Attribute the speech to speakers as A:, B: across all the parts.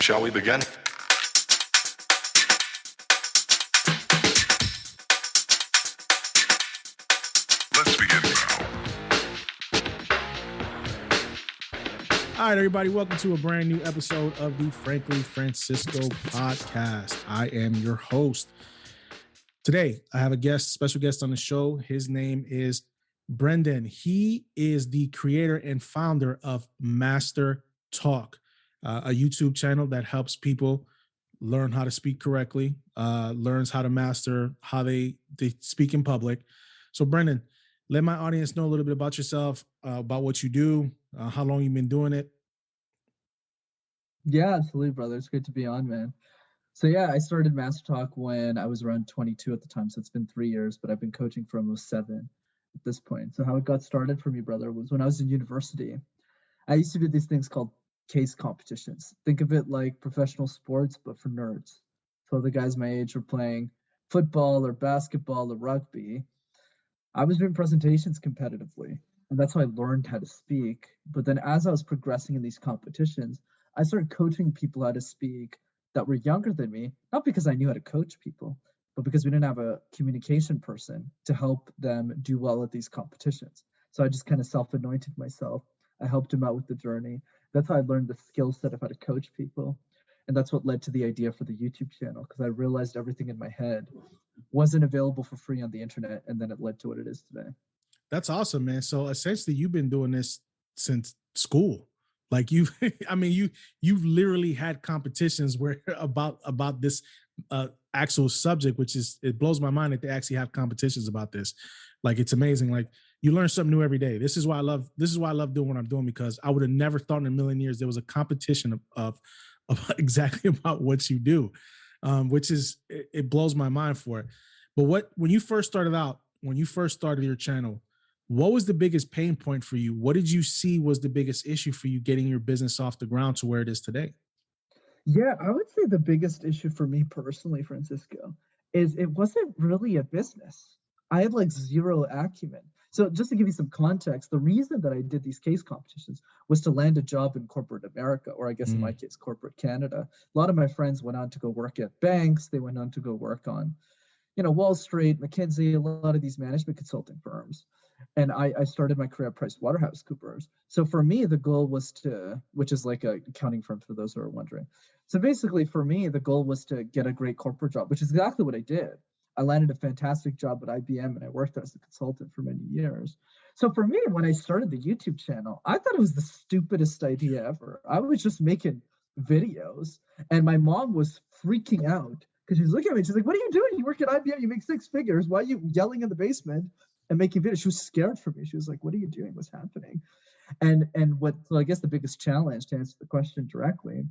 A: Shall we begin? Let's begin now.
B: All right, everybody, welcome to a brand new episode of the Frankly Francisco podcast. I am your host. Today, I have a special guest on the show. His name is Brenden. He is the creator and founder of Master Talk, a YouTube channel that helps people learn how to speak correctly, learns how to master how they speak in public. So, Brenden, let my audience know a little bit about yourself, about what you do, how long you've been doing it.
C: Yeah, absolutely, brother. It's great to be on, man. So yeah, I started Master Talk when I was around 22 at the time. So it's been 3 years, but I've been coaching for almost 7 at this point. So how it got started for me, brother, was when I was in university. I used to do these things called case competitions. Think of it like professional sports, but for nerds. So the guys my age were playing football or basketball or rugby. I was doing presentations competitively, and that's how I learned how to speak. But then as I was progressing in these competitions, I started coaching people how to speak that were younger than me, not because I knew how to coach people, but because we didn't have a communication person to help them do well at these competitions. So I just kind of self-anointed myself. I helped them out with the journey. That's how I learned the skill set of how to coach people. And that's what led to the idea for the YouTube channel, because I realized everything in my head wasn't available for free on the internet. And then it led to what it is today.
B: That's awesome, man. So essentially you've been doing this since school. Like you've literally had competitions where about this actual subject, which is, it blows my mind that they actually have competitions about this. Like, it's amazing. Like, you learn something new every day. This is why I love doing what I'm doing, because I would have never thought in a million years there was a competition of exactly about what you do, which is, it blows my mind for it. But when you first started your channel, what was the biggest pain point for you? What did you see was the biggest issue for you getting your business off the ground to where it is today?
C: Yeah, I would say the biggest issue for me personally, Francisco, is it wasn't really a business. I had like zero acumen. So just to give you some context, the reason that I did these case competitions was to land a job in corporate America, or I guess in my case, corporate Canada. A lot of my friends went on to go work at banks. They went on to go work on, Wall Street, McKinsey, a lot of these management consulting firms. And I started my career at PricewaterhouseCoopers. So for me, the goal was which is like a accounting firm for those who are wondering. So basically for me, the goal was to get a great corporate job, which is exactly what I did. I landed a fantastic job at IBM and I worked as a consultant for many years. So for me, when I started the YouTube channel, I thought it was the stupidest idea ever. I was just making videos and my mom was freaking out because she's looking at me. She's like, "What are you doing? You work at IBM, you make 6 figures. Why are you yelling in the basement and making videos?" She was scared for me. She was like, "What are you doing? What's happening?" So I guess the biggest challenge, to answer the question directly,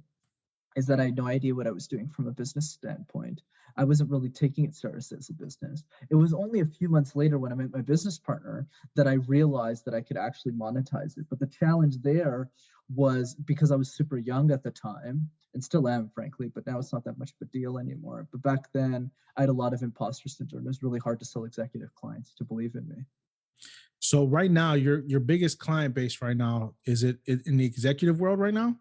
C: is that I had no idea what I was doing from a business standpoint. I wasn't really taking it seriously as a business. It was only a few months later when I met my business partner that I realized that I could actually monetize it. But the challenge there was because I was super young at the time, and still am, frankly, but now it's not that much of a deal anymore. But back then, I had a lot of imposter syndrome. It was really hard to sell executive clients to believe in me.
B: So right now, your biggest client base right now, is it in the executive world right now?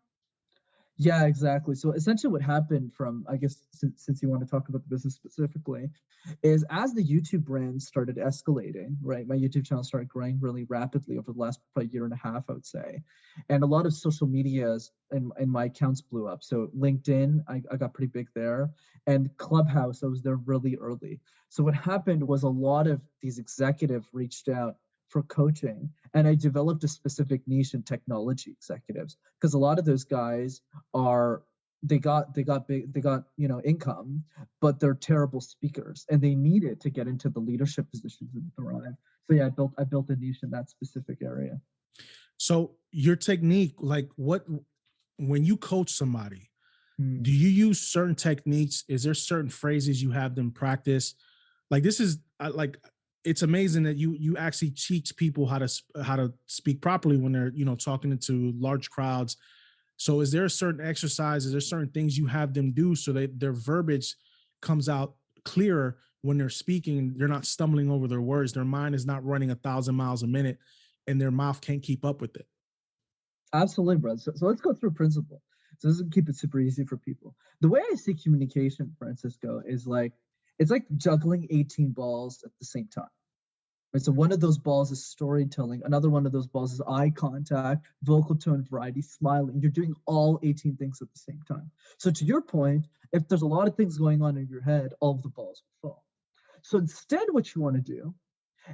C: Yeah, exactly. So essentially what happened from, I guess, since you want to talk about the business specifically, is as the YouTube brand started escalating, right? My YouTube channel started growing really rapidly over the last probably year and a half, I would say. And a lot of social medias and my accounts blew up. So LinkedIn, I got pretty big there. And Clubhouse, I was there really early. So what happened was a lot of these executives reached out for coaching, and I developed a specific niche in technology executives, because a lot of those guys they got income, but they're terrible speakers and they need it to get into the leadership positions and thrive. So yeah, I built a niche in that specific area.
B: So your technique, like when you coach somebody, do you use certain techniques? Is there certain phrases you have them practice? Like, this is like, it's amazing that you actually teach people how to speak properly when they're, talking to large crowds. So is there a certain exercise? Is there certain things you have them do so that their verbiage comes out clearer when they're speaking? They're not stumbling over their words. Their mind is not running 1,000 miles a minute and their mouth can't keep up with it.
C: Absolutely, bro. So let's go through principle. So this will keep it super easy for people. The way I see communication, Francisco, is like it's like juggling 18 balls at the same time. Right? So one of those balls is storytelling. Another one of those balls is eye contact, vocal tone variety, smiling. You're doing all 18 things at the same time. So to your point, if there's a lot of things going on in your head, all of the balls will fall. So instead, what you want to do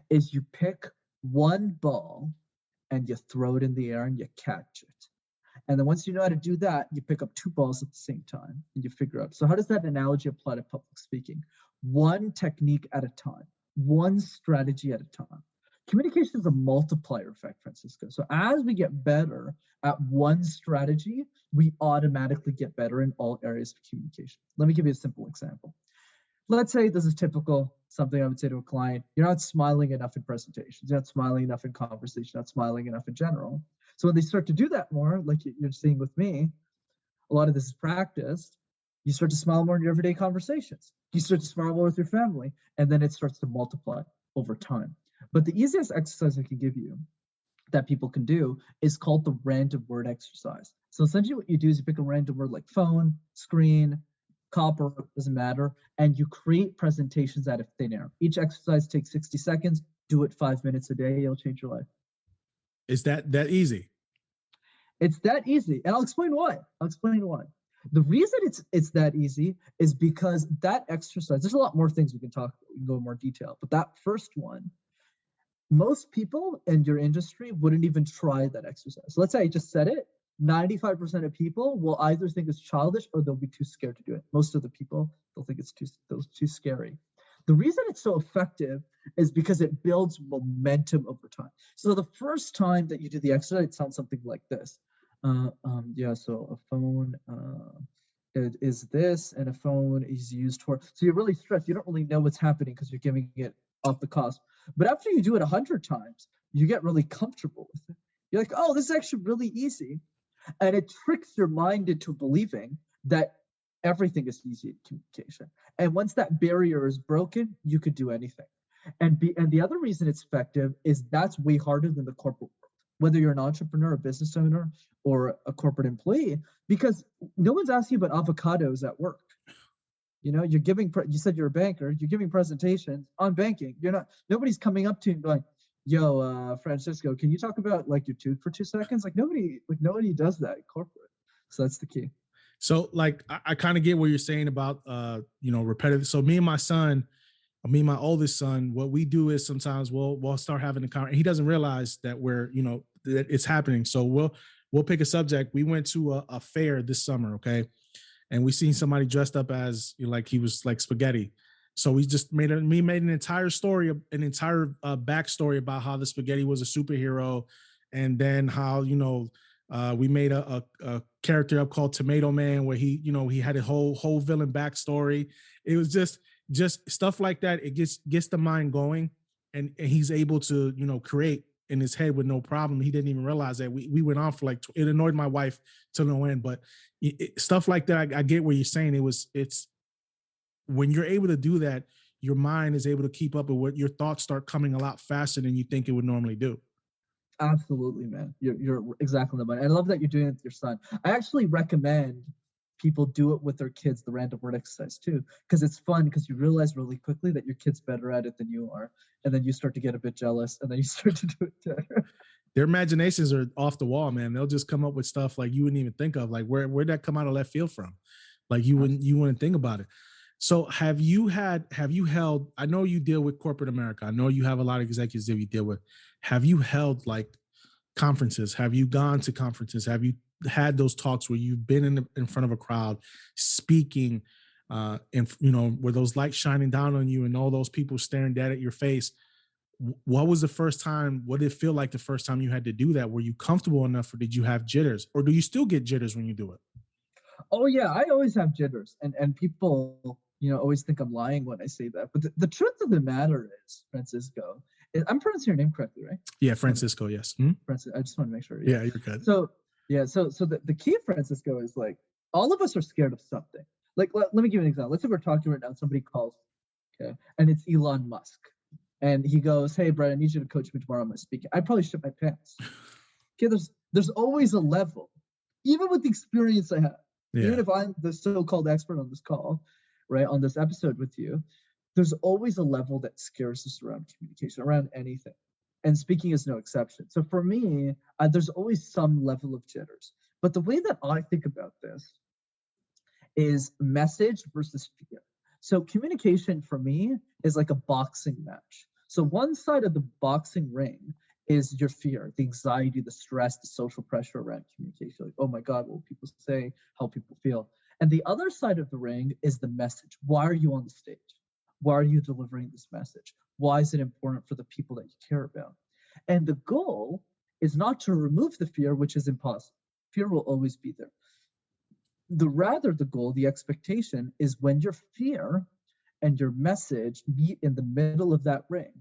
C: is you pick one ball and you throw it in the air and you catch it. And then once you know how to do that, you pick up two balls at the same time and you figure out. So how does that analogy apply to public speaking? One technique at a time, one strategy at a time. Communication is a multiplier effect, Francisco. So as we get better at one strategy, we automatically get better in all areas of communication. Let me give you a simple example. Let's say this is typical, something I would say to a client. You're not smiling enough in presentations. You're not smiling enough in conversation, not smiling enough in general. So when they start to do that more, like you're seeing with me, a lot of this is practiced. You start to smile more in your everyday conversations. You start to smile more with your family, and then it starts to multiply over time. But the easiest exercise I can give you that people can do is called the random word exercise. So essentially what you do is you pick a random word like phone, screen, copper, doesn't matter, and you create presentations out of thin air. Each exercise takes 60 seconds. Do it 5 minutes a day. It'll change your life.
B: Is that easy?
C: It's that easy. And I'll explain why. The reason it's that easy is because that exercise, there's a lot more things we can talk about. We can go in more detail. But that first one, most people in your industry wouldn't even try that exercise. So let's say I just said it. 95% of people will either think it's childish or they'll be too scared to do it. Most of the people, they'll think it's too scary. The reason it's so effective is because it builds momentum over time. So the first time that you do the exercise, it sounds something like this. So a phone it is this, and a phone is used for. So you're really stressed. You don't really know what's happening because you're giving it off the cusp. But after you do it 100 times, you get really comfortable with it. You're like, oh, this is actually really easy. And it tricks your mind into believing that everything is easy in communication. And once that barrier is broken, you could do anything. And the other reason it's effective is that's way harder than the corporate world, whether you're an entrepreneur, a business owner, or a corporate employee, because no one's asking you about avocados at work. You know, you said you're a banker, you're giving presentations on banking. Nobody's coming up to you and going, yo, Francisco, can you talk about like your tooth for 2 seconds? Nobody does that in corporate. So that's the key.
B: So I kind of get what you're saying about repetitive. So me and my oldest son, what we do is sometimes we'll start having a conversation. He doesn't realize that that it's happening. So we'll pick a subject. We went to a fair this summer, okay, and we seen somebody dressed up as like he was like spaghetti. So we just made an entire story, an entire backstory about how the spaghetti was a superhero, and then how we made a character up called Tomato Man where he had a whole villain backstory. It was just stuff like that. It gets the mind going, and he's able to create in his head with no problem. He didn't even realize that we went on for it annoyed my wife to no end. But stuff like that, I get what you're saying. It's when you're able to do that, your mind is able to keep up with what your thoughts start coming a lot faster than you think it would normally do.
C: Absolutely, man. You're exactly the money. I love that you're doing it with your son. I actually recommend people do it with their kids, the random word exercise too, because it's fun because you realize really quickly that your kid's better at it than you are. And then you start to get a bit jealous and then you start to do it better.
B: Their imaginations are off the wall, man. They'll just come up with stuff like you wouldn't even think of. Like where'd that come out of left field from? Like you wouldn't think about it. So have you held, I know you deal with corporate America. I know you have a lot of executives that you deal with. Have you held like conferences? Have you gone to conferences? Have you had those talks where you've been in front of a crowd speaking and where those lights shining down on you and all those people staring dead at your face? What was the first time? What did it feel like the first time you had to do that? Were you comfortable enough or did you have jitters? Or do you still get jitters when you do it?
C: Oh yeah, I always have jitters, and people always think I'm lying when I say that. But the truth of the matter is, Francisco, I'm pronouncing your name correctly, right?
B: Yeah, Francisco. Yes.
C: Francisco. I just want to make sure.
B: Yeah, you're good.
C: So the key, Francisco, is like all of us are scared of something. Like let me give you an example. Let's say we're talking right now. Somebody calls, okay, and it's Elon Musk, and he goes, "Hey, Brett, I need you to coach me tomorrow on my speaking." I'd probably shit my pants. Okay, there's always a level even with the experience I have,
B: Yeah.
C: even if I'm the so-called expert on this call, right, on this episode with you, there's always a level that scares us around communication, around anything. And speaking is no exception. So for me, there's always some level of jitters. But the way that I think about this is message versus fear. So communication for me is like a boxing match. So one side of the boxing ring is your fear, the anxiety, the stress, the social pressure around communication. Like, oh my God, what will people say? How people feel? And the other side of the ring is the message. Why are you on the stage? Why are you delivering this message? Why is it important for the people that you care about? And the goal is not to remove the fear, which is impossible. Fear will always be there. The goal, the expectation is when your fear and your message meet in the middle of that ring,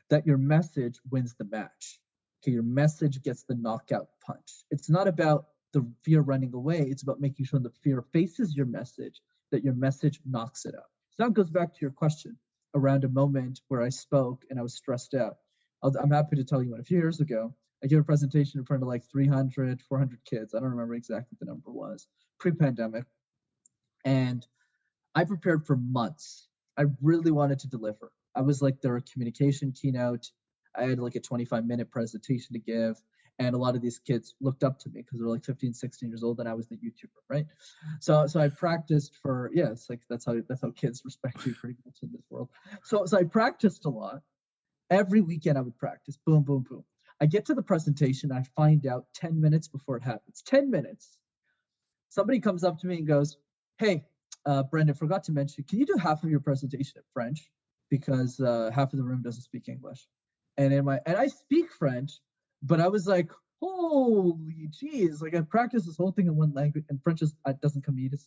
C: that your message wins the match. Okay, your message gets the knockout punch. It's not about the fear running away, it's about making sure the fear faces your message, that your message knocks it out. So that goes back to your question around a moment where I spoke and I was stressed out. I'm happy to tell you one. A few years ago, I gave a presentation in front of like 300, 400 kids. I don't remember exactly what the number was, pre-pandemic. And I prepared for months. I really wanted to deliver. I was like their communication keynote. I had like a 25-minute presentation to give. And a lot of these kids looked up to me because they're like 15, 16 years old, and I was the YouTuber, right? So I practiced for, yeah, it's like that's how kids respect you pretty much in this world. So I practiced a lot. Every weekend I would practice. Boom, boom, boom. I get to the presentation, I find out 10 minutes before it happens. 10 minutes. Somebody comes up to me and goes, hey, Brenden, forgot to mention, can you do half of your presentation in French? Because half of the room doesn't speak English. And I speak French, but I was like, holy geez, like I practiced this whole thing in one language, and French doesn't come easy.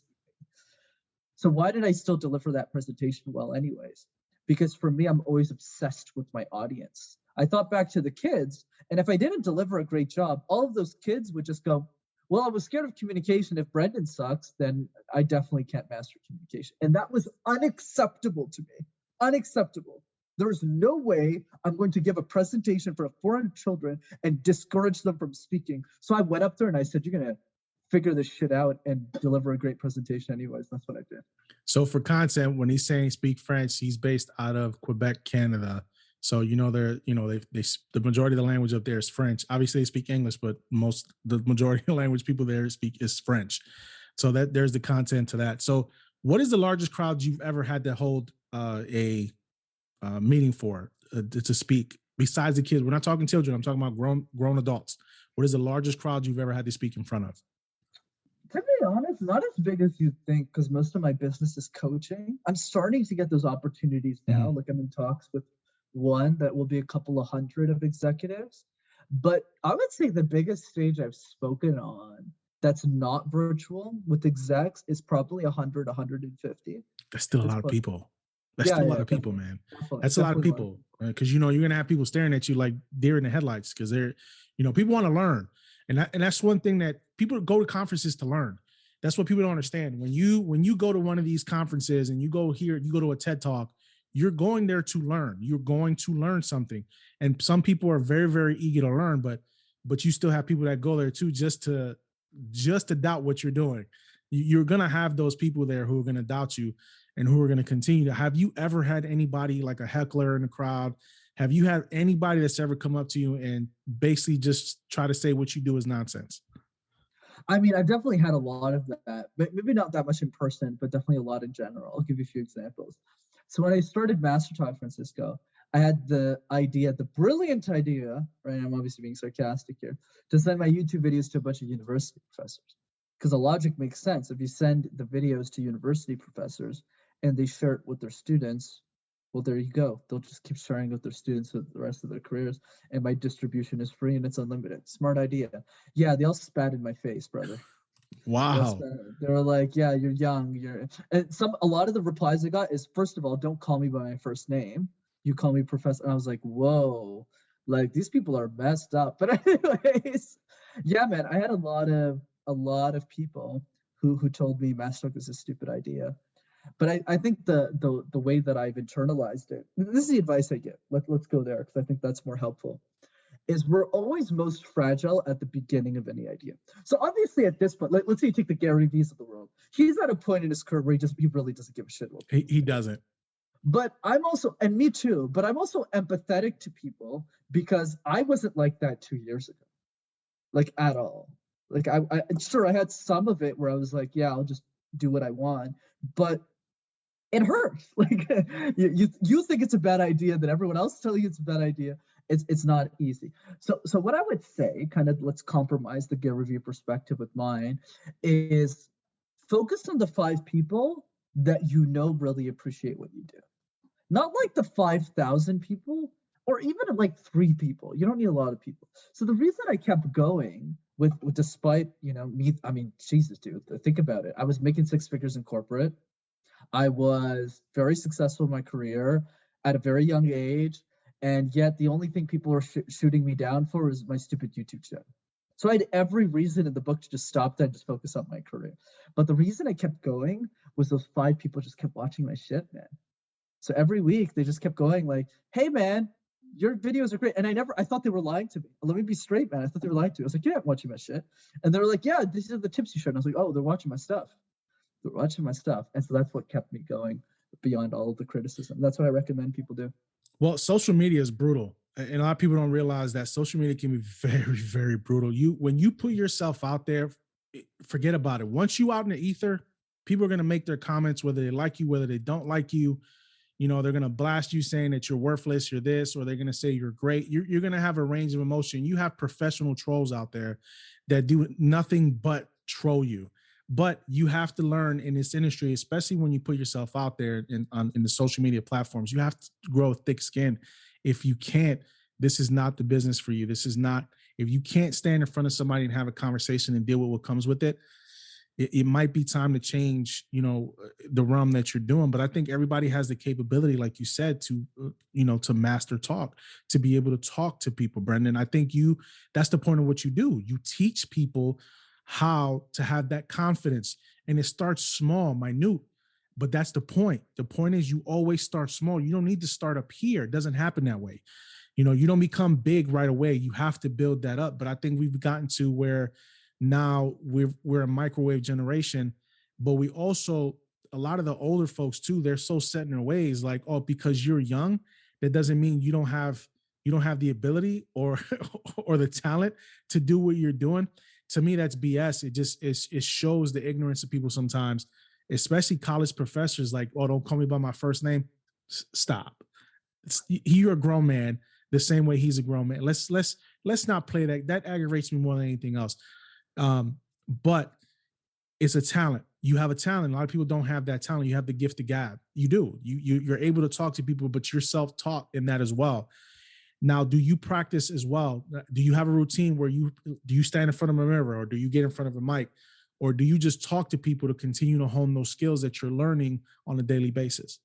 C: So why did I still deliver that presentation well anyways? Because for me, I'm always obsessed with my audience. I thought back to the kids, and if I didn't deliver a great job, all of those kids would just go, well, I was scared of communication. If Brenden sucks, then I definitely can't master communication. And that was unacceptable to me. Unacceptable. There's no way I'm going to give a presentation for 400 children and discourage them from speaking. So I went up there and I said, you're going to figure this shit out and deliver a great presentation anyways. That's what I did.
B: So for content, when he's saying speak French, he's based out of Quebec, Canada. So the majority of the language up there is French. Obviously, they speak English, but the majority of the language people there speak is French. So that there's the content to that. So, what is the largest crowd you've ever had to hold a meeting for to speak? Besides the kids, we're not talking children. I'm talking about grown adults. What is the largest crowd you've ever had to speak in front of?
C: To be honest, not as big as you think, because most of my business is coaching. I'm starting to get those opportunities now. Like I'm in talks with one that will be a couple of hundred of executives. But I would say the biggest stage I've spoken on that's not virtual with execs is probably 100, 150.
B: That's still a lot of people. That's still a lot of people, man. That's a lot of people. Because you're gonna have people staring at you like deer in the headlights, because they're, people want to learn. And that's one thing that people go to conferences to learn. That's what people don't understand. When you go to one of these conferences and you go to a TED Talk, you're going there to learn. You're going to learn something. And some people are very, very eager to learn, but you still have people that go there too just to doubt what you're doing. You're gonna have those people there who are gonna doubt you and who are gonna continue to. Have you ever had anybody like a heckler in the crowd? Have you had anybody that's ever come up to you and basically just try to say what you do is nonsense?
C: I mean, I've definitely had a lot of that, but maybe not that much in person, but definitely a lot in general. I'll give you a few examples. So when I started Master Talk Francisco, I had the brilliant idea, right? I'm obviously being sarcastic here, to send my YouTube videos to a bunch of university professors. Because the logic makes sense. If you send the videos to university professors and they share it with their students, well, there you go. They'll just keep sharing with their students for the rest of their careers. And my distribution is free and it's unlimited. Smart idea. Yeah, they all spat in my face, brother.
B: Wow.
C: They were like, yeah, you're young. A lot of the replies I got is, first of all, don't call me by my first name. You call me professor. And I was like, whoa, like these people are messed up. But anyways, yeah, man, I had a lot of people who told me Master Talk is a stupid idea. But I think the way that I've internalized it, this is the advice I give. Let's go there, because I think that's more helpful, is we're always most fragile at the beginning of any idea. So obviously at this point, let's say you take the Gary V's of the world. He's at a point in his career where he really doesn't give a shit what
B: He doesn't.
C: but I'm also, and me too, but I'm also empathetic to people because I wasn't like that 2 years ago, like at all. Like sure, I had some of it where I was like, yeah, I'll just do what I want, but it hurts. Like you think it's a bad idea, that everyone else is telling you it's a bad idea. It's not easy. So what I would say, kind of let's compromise the Gary Vee perspective with mine, is focus on the 5 people that you know really appreciate what you do. Not like the 5,000 people or even like 3 people. You don't need a lot of people. So the reason I kept going with despite, me, I mean, Jesus, dude, think about it. I was making 6 figures in corporate. I was very successful in my career at a very young age. And yet the only thing people were shooting me down for was my stupid YouTube channel. So I had every reason in the book to just stop that and just focus on my career. But the reason I kept going was those 5 people just kept watching my shit, man. So every week they just kept going like, hey man, your videos are great. And I thought they were lying to me. Let me be straight, man. I thought they were lying to me. I was like, yeah, I'm watching my shit. And they were like, yeah, these are the tips you showed. And I was like, oh, they're watching my stuff. They're watching my stuff. And so that's what kept me going beyond all of the criticism. That's what I recommend people do.
B: Well, social media is brutal. And a lot of people don't realize that social media can be very, very brutal. When you put yourself out there, forget about it. Once you out in the ether, people are going to make their comments, whether they like you, whether they don't like you. They're going to blast you saying that you're worthless, you're this, or they're going to say you're great. You're going to have a range of emotion. You have professional trolls out there that do nothing but troll you. But you have to learn in this industry, especially when you put yourself out there in the social media platforms, you have to grow thick skin. If you can't, this is not the business for you. This is not, if you can't stand in front of somebody and have a conversation and deal with what comes with it, it might be time to change, the realm that you're doing. But I think everybody has the capability, like you said, to, to master talk, to be able to talk to people, Brenden. I think that's the point of what you do. You teach people how to have that confidence, and it starts small, minute, but that's the point. The point is you always start small. You don't need to start up here. It doesn't happen that way. You don't become big right away. You have to build that up. But I think we've gotten to where now we're a microwave generation, but we also, a lot of the older folks too, they're so set in their ways, like, oh, because you're young, that doesn't mean you don't have the ability or or the talent to do what you're doing. To me, that's BS. It shows the ignorance of people sometimes, especially college professors, like, oh, don't call me by my first name. Stop. You're a grown man the same way he's a grown man. Let's not play that. That aggravates me more than anything else. But it's a talent. You have a talent. A lot of people don't have that talent. You have the gift of gab. You do. You're able to talk to people, but you're self-taught in that as well. Now, do you practice as well? Do you have a routine where do you stand in front of a mirror, or do you get in front of a mic, or do you just talk to people to continue to hone those skills that you're learning on a daily basis?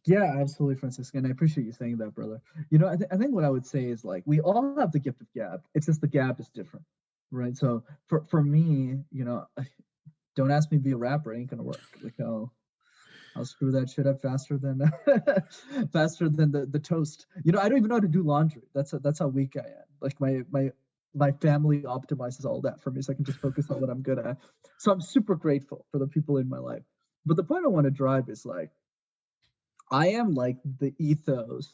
C: Yeah, absolutely, Francisco. And I appreciate you saying that, brother. I think what I would say is, like, we all have the gift of gab. It's just the gab is different, right? So for me, don't ask me to be a rapper. It ain't gonna work. Like, I'll screw that shit up faster than the toast. I don't even know how to do laundry. That's how weak I am. Like my family optimizes all that for me, so I can just focus on what I'm good at. So I'm super grateful for the people in my life. But the point I want to drive is, like, I am like the ethos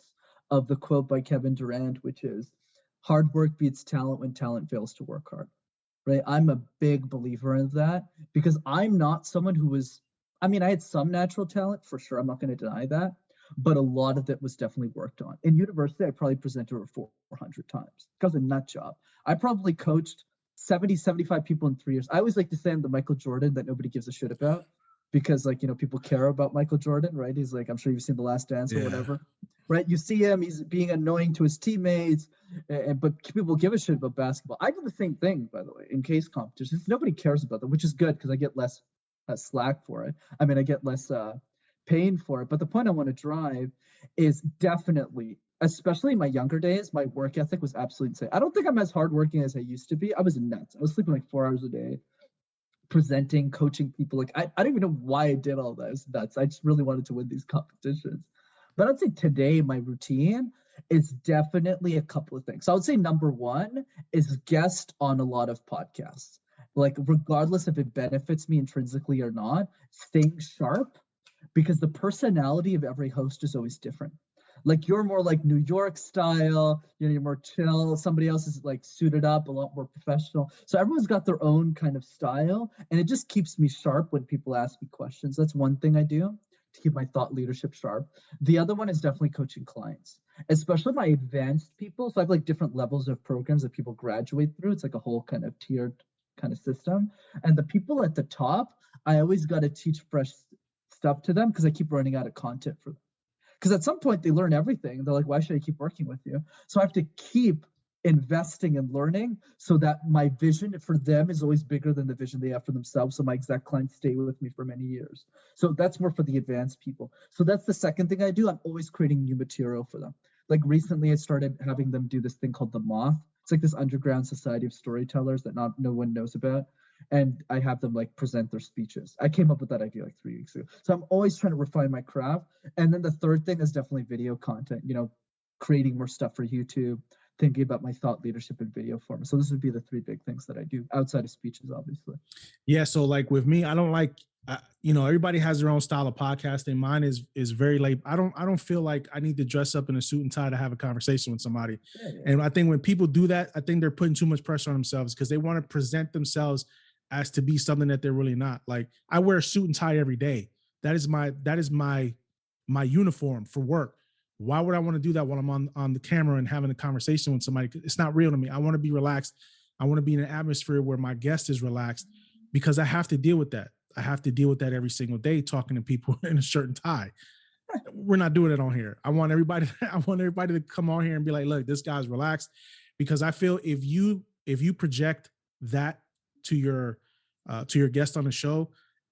C: of the quote by Kevin Durant, which is hard work beats talent when talent fails to work hard. Right? I'm a big believer in that because I'm not someone who was, I mean, I had some natural talent for sure. I'm not going to deny that. But a lot of it was definitely worked on. In university, I probably presented over 400 times. It was a nut job. I probably coached 70, 75 people in 3 years. I always like to say I'm the Michael Jordan that nobody gives a shit about because, like, people care about Michael Jordan, right? He's like, I'm sure you've seen The Last Dance or whatever, right? You see him, he's being annoying to his teammates, but people give a shit about basketball. I do the same thing, by the way, in case competitions. Nobody cares about them, which is good because I get less slack for it. I mean, I get less pain for it. But the point I want to drive is definitely, especially in my younger days, my work ethic was absolutely insane. I don't think I'm as hardworking as I used to be. I was nuts. I was sleeping like 4 hours a day, presenting, coaching people. Like, I don't even know why I did all that. It was nuts. I just really wanted to win these competitions. But I'd say today my routine is definitely a couple of things. So I would say number one is guest on a lot of podcasts. Like, regardless if it benefits me intrinsically or not, staying sharp, because the personality of every host is always different. Like, you're more like New York style, you're more chill. Somebody else is like suited up, a lot more professional. So everyone's got their own kind of style, and it just keeps me sharp when people ask me questions. That's one thing I do to keep my thought leadership sharp. The other one is definitely coaching clients, especially my advanced people. So I have like different levels of programs that people graduate through. It's like a whole kind of tiered kind of system. And the people at the top, I always got to teach fresh stuff to them because I keep running out of content for them. Because at some point they learn everything. They're like, why should I keep working with you? So I have to keep investing and learning so that my vision for them is always bigger than the vision they have for themselves. So my exact clients stay with me for many years. So that's more for the advanced people. So that's the second thing I do. I'm always creating new material for them. Like recently I started having them do this thing called the Moth. It's like this underground society of storytellers that no one knows about. And I have them like present their speeches. I came up with that idea like 3 weeks ago. So I'm always trying to refine my craft. And then the third thing is definitely video content, creating more stuff for YouTube, thinking about my thought leadership in video form. So this would be the three big things that I do outside of speeches, obviously.
B: Yeah. So like with me, I don't like, everybody has their own style of podcasting. Mine is very late. I don't feel like I need to dress up in a suit and tie to have a conversation with somebody. Yeah. And I think when people do that, I think they're putting too much pressure on themselves because they want to present themselves as to be something that they're really not. Like, I wear a suit and tie every day. That is my uniform for work. Why would I want to do that while I'm on the camera and having a conversation with somebody? It's not real to me. I want to be relaxed. I want to be in an atmosphere where my guest is relaxed, because I have to deal with that. I have to deal with that every single day, talking to people in a shirt and tie. We're not doing it on here. I want everybody to come on here and be like, look, this guy's relaxed, because I feel if you project that to your guest on the show,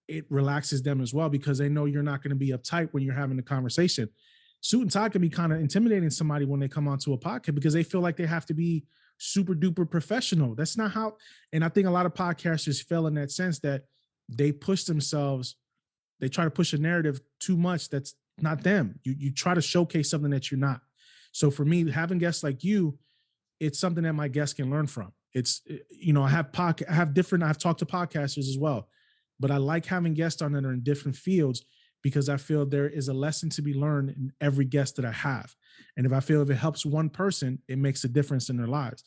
B: it relaxes them as well, because they know you're not going to be uptight when you're having a conversation. Suit and tie can be kind of intimidating somebody when they come onto a podcast, because they feel like they have to be super duper professional. That's not how, and I think a lot of podcasters fail in that sense, that they push themselves, they try to push a narrative too much that's not them. You try to showcase something that you're not. So for me, having guests like you, it's something that my guests can learn from. It's, I've talked to podcasters as well, but I like having guests on that are in different fields, because I feel there is a lesson to be learned in every guest that I have. And if it helps one person, it makes a difference in their lives.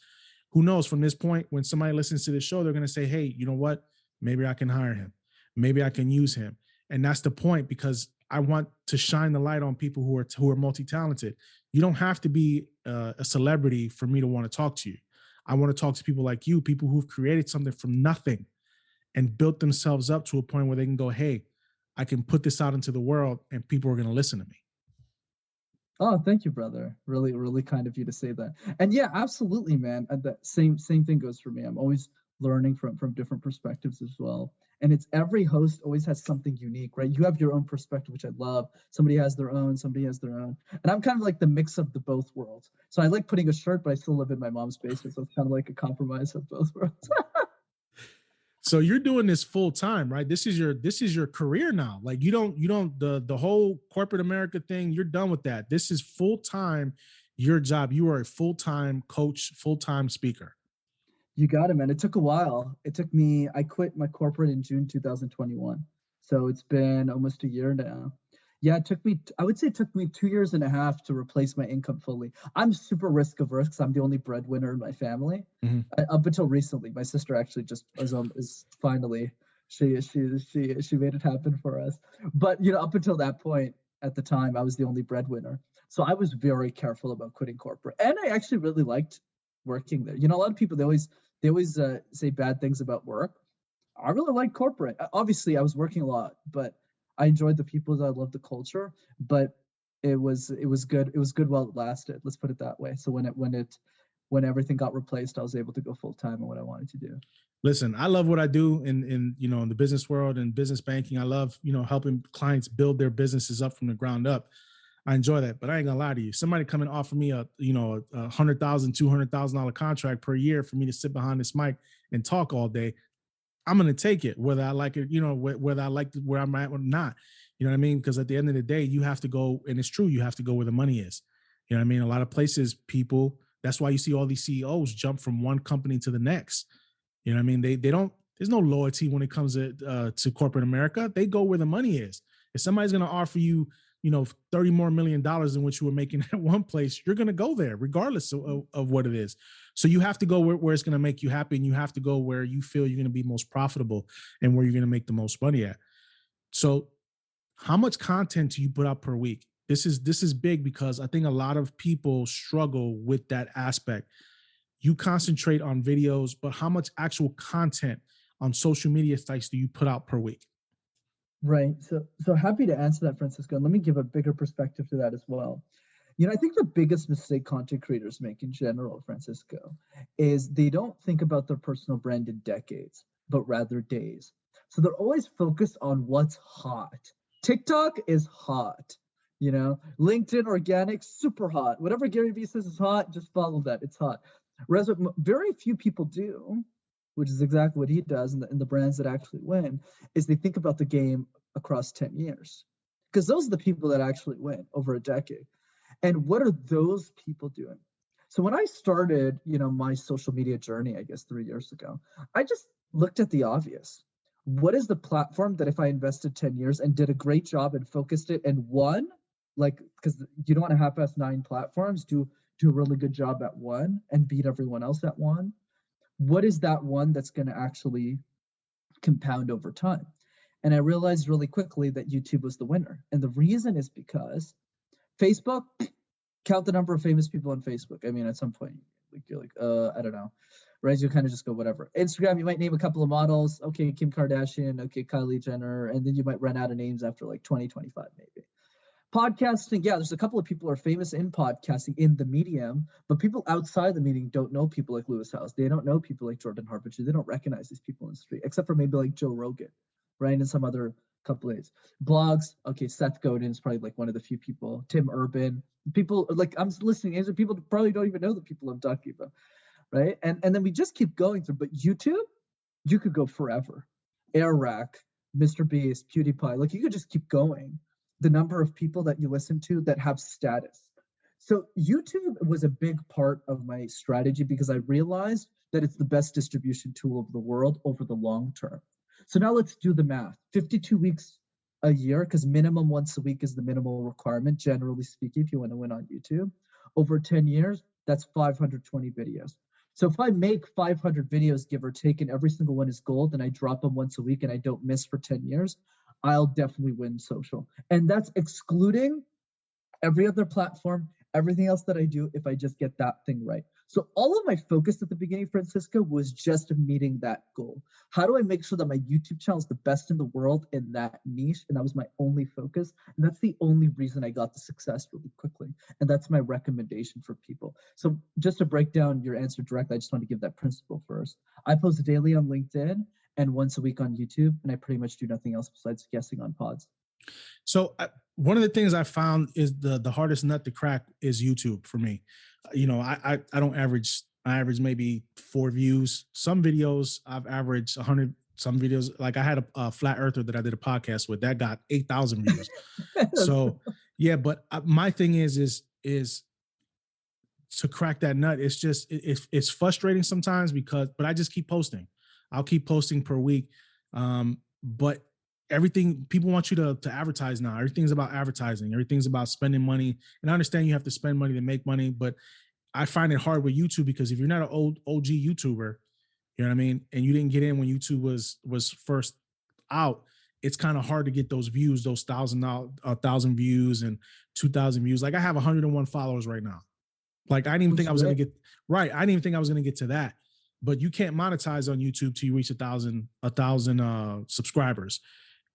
B: Who knows, from this point, when somebody listens to the show, they're going to say, hey, you know what? Maybe I can hire him. Maybe I can use him. And that's the point, because I want to shine the light on people who are multi-talented. You don't have to be a celebrity for me to want to talk to you. I want to talk to people like you, people who've created something from nothing and built themselves up to a point where they can go, hey, I can put this out into the world and people are going to listen to me.
C: Oh, thank you, brother. Really, really kind of you to say that. And yeah, absolutely, man. And the same thing goes for me. I'm always learning from different perspectives as well. And it's every host always has something unique, right? You have your own perspective, which I love. Somebody has their own, somebody has their own. And I'm kind of like the mix of the both worlds. So I like putting a shirt, but I still live in my mom's basement. So it's kind of like a compromise of both worlds.
B: So you're doing this full time, right? This is your career now. Like, you don't the whole corporate America thing, you're done with that. This is full time, your job. You are a full-time coach, full-time speaker.
C: You got it, man. It took a while. I quit my corporate in June 2021. So it's been almost a year now. Yeah, I would say it took me 2 years and a half to replace my income fully. I'm super risk averse because I'm the only breadwinner in my family. Mm-hmm. Up until recently, my sister actually just is finally, she made it happen for us. But, up until that point, at the time, I was the only breadwinner. So I was very careful about quitting corporate. And I actually really liked working there. A lot of people, they always say bad things about work. I really like corporate. Obviously, I was working a lot, but I enjoyed the people. I loved the culture, but it was good. It was good while it lasted. Let's put it that way. So when everything got replaced, I was able to go full time on what I wanted to do.
B: Listen, I love what I do in the business world and business banking. I love, helping clients build their businesses up from the ground up. I enjoy that, but I ain't gonna lie to you. Somebody come and offer me a $100,000, $200,000 contract per year for me to sit behind this mic and talk all day. I'm going to take it, whether I like it, whether I like where I'm at or not. You know what I mean? Because at the end of the day, you have to go, and it's true, you have to go where the money is. You know what I mean? A lot of places, people, that's why you see all these CEOs jump from one company to the next. You know what I mean? They don't, there's no loyalty when it comes to corporate America. They go where the money is. If somebody's going to offer you, you know, $30 more million than what you were making at one place, you're going to go there regardless of what it is. So you have to go where it's going to make you happy, and you have to go where you feel you're going to be most profitable and where you're going to make the most money at. So how much content do you put out per week? This is big, because I think a lot of people struggle with that aspect. You concentrate on videos, but how much actual content on social media sites do you put out per week?
C: Right. So happy to answer that, Francisco. And let me give a bigger perspective to that as well. You know, I think the biggest mistake content creators make in general, Francisco, is they don't think about their personal brand in decades, but rather days. So they're always focused on what's hot. TikTok is hot. You know, LinkedIn organic, super hot. Whatever Gary Vee says is hot, just follow that. It's hot. Whereas what very few people do, which is exactly what he does, and the brands that actually win, is they think about the game across 10 years. Because those are the people that actually win over a decade. And what are those people doing? So when I started, you know, my social media journey, I guess 3 years ago, I just looked at the obvious. What is the platform that if I invested 10 years and did a great job and focused it and won, like, because you don't want to half-ass 9 platforms, do a really good job at one and beat everyone else at one. What is that one that's going to actually compound over time? And I realized really quickly that YouTube was the winner. And the reason is because Facebook, count the number of famous people on Facebook. I mean, at some point, you're like, I don't know. Right? You kind of just go whatever. Instagram, you might name a couple of models. Okay, Kim Kardashian. Okay, Kylie Jenner. And then you might run out of names after like 2025, maybe. Podcasting, yeah, there's a couple of people who are famous in podcasting in the medium, but people outside the medium don't know people like Lewis Howes. They don't know people like Jordan Harbinger. They don't recognize these people in the street, except for maybe like Joe Rogan, right? And some other couple of days. Blogs, okay, Seth Godin is probably like one of the few people. Tim Urban, people like I'm listening. People probably don't even know the people I'm talking about, right? And then we just keep going through. But YouTube, you could go forever. Airrack, Mr. Beast, PewDiePie, like you could just keep going. The number of people that you listen to that have status. So YouTube was a big part of my strategy because I realized that it's the best distribution tool of the world over the long term. So now let's do the math. 52 weeks a year, because minimum once a week is the minimal requirement, generally speaking, if you want to win on YouTube. Over 10 years, that's 520 videos. So if I make 500 videos, give or take, and every single one is gold, and I drop them once a week and I don't miss for 10 years, I'll definitely win social. And that's excluding every other platform, everything else that I do, if I just get that thing right. So all of my focus at the beginning, Francisco, was just meeting that goal. How do I make sure that my YouTube channel is the best in the world in that niche? And that was my only focus. And that's the only reason I got the success really quickly. And that's my recommendation for people. So just to break down your answer directly, I just want to give that principle first. I post daily on LinkedIn and once a week on YouTube, and I pretty much do nothing else besides guessing on pods.
B: So one of the things I found is the hardest nut to crack is YouTube for me. You know, I don't average. I average maybe 4 views. Some videos I've averaged 100. Some videos, like I had a flat earther that I did a podcast with that got 8,000 views. So yeah, but my thing is to crack that nut. It's just it's frustrating sometimes but I just keep posting. I'll keep posting per week. But everything, people want you to advertise now. Everything's about advertising. Everything's about spending money. And I understand you have to spend money to make money, but I find it hard with YouTube because if you're not an OG YouTuber, you know what I mean, and you didn't get in when YouTube was first out, it's kind of hard to get those views, those 1,000 views and 2,000 views. Like I have 101 followers right now. Like I didn't even think I was going to get right. I didn't even think I was going to get to that. But you can't monetize on YouTube till you reach 1,000 subscribers.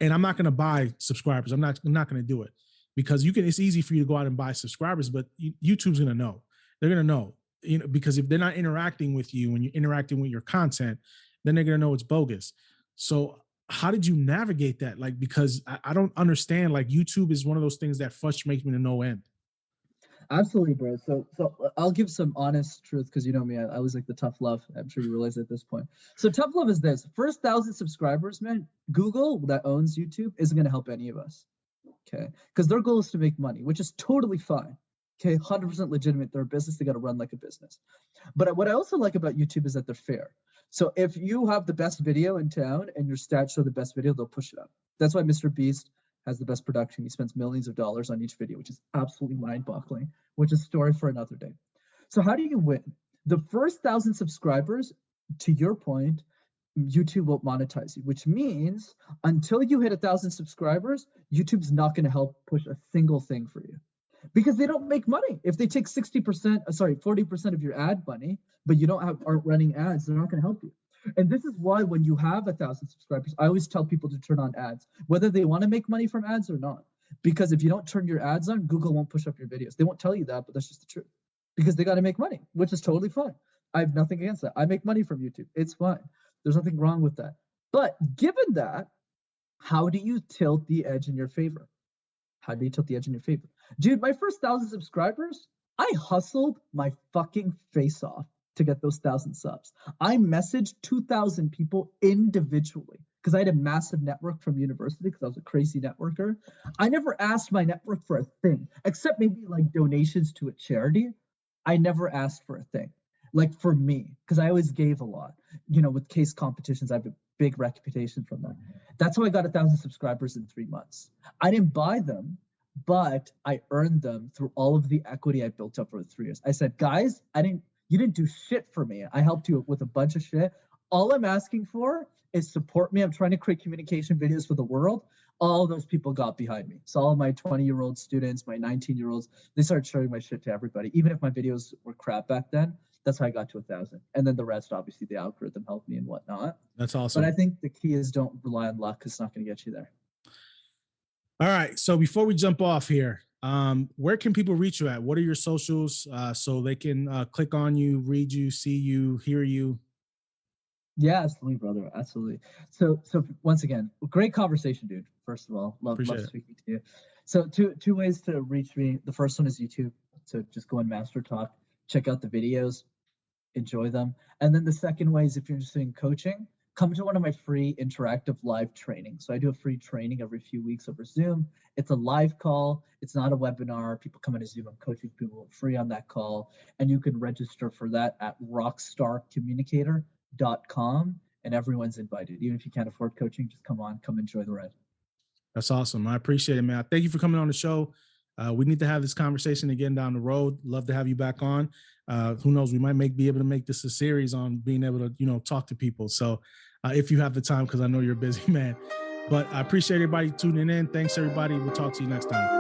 B: And I'm not going to buy subscribers. I'm not going to do it because it's easy for you to go out and buy subscribers, but YouTube's going to know. They're going to know, you know, because if they're not interacting with you when you're interacting with your content, then they're going to know it's bogus. So how did you navigate that? Like, because I don't understand, like YouTube is one of those things that frustrates me to no end.
C: Absolutely, bro. So I'll give some honest truth because you know me, I was like the tough love. I'm sure you realize at this point. So tough love is this: first 1,000 subscribers, man. Google that owns YouTube isn't going to help any of us, okay? Because their goal is to make money, which is totally fine. Okay, 100% legitimate. They're a business. They got to run like a business. But what I also like about YouTube is that they're fair. So if you have the best video in town and your stats show the best video, they'll push it up. That's why Mr. Beast has the best production. He spends millions of dollars on each video, which is absolutely mind-boggling, which is a story for another day. So how do you win? The first 1,000 subscribers, to your point, YouTube will monetize you, which means until you hit 1,000 subscribers, YouTube's not going to help push a single thing for you because they don't make money. If they take 40% of your ad money, but you aren't running ads, they're not going to help you. And this is why when you have 1,000 subscribers, I always tell people to turn on ads, whether they want to make money from ads or not. Because if you don't turn your ads on, Google won't push up your videos. They won't tell you that, but that's just the truth. Because they got to make money, which is totally fine. I have nothing against that. I make money from YouTube. It's fine. There's nothing wrong with that. But given that, how do you tilt the edge in your favor? How do you tilt the edge in your favor? Dude, my first 1,000 subscribers, I hustled my fucking face off to get those 1,000 subs. I messaged 2,000 people individually because I had a massive network from university because I was a crazy networker. I never asked my network for a thing, except maybe like donations to a charity. I never asked for a thing. Like for me, because I always gave a lot. With case competitions, I have a big reputation from that. That's how I got 1,000 subscribers in 3 months. I didn't buy them, but I earned them through all of the equity I built up over 3 years. I said, guys, you didn't do shit for me. I helped you with a bunch of shit. All I'm asking for is support me. I'm trying to create communication videos for the world. All those people got behind me. So all of my 20-year-old students, my 19-year-olds, they started sharing my shit to everybody. Even if my videos were crap back then, that's how I got to 1,000. And then the rest, obviously, the algorithm helped me and whatnot.
B: That's awesome.
C: But I think the key is don't rely on luck because it's not going to get you there.
B: All right. So before we jump off here, where can people reach you at? What are your socials so they can click on you, read you, see you, hear you?
C: Yeah, absolutely, brother. Absolutely. So once again, great conversation, dude. First of all, love speaking to you. So two ways to reach me. The first one is YouTube. So just go on Master Talk, check out the videos, enjoy them. And then the second way is if you're interested in coaching, come to one of my free interactive live trainings. So I do a free training every few weeks over Zoom. It's a live call. It's not a webinar. People come into Zoom. I'm coaching people free on that call. And you can register for that at rockstarcommunicator.com. And everyone's invited. Even if you can't afford coaching, just come enjoy the ride.
B: That's awesome. I appreciate it, man. Thank you for coming on the show. We need to have this conversation again down the road. Love to have you back on. Who knows? We might be able to make this a series on being able to, talk to people. So if you have the time, because I know you're a busy man. But I appreciate everybody tuning in. Thanks, everybody. We'll talk to you next time.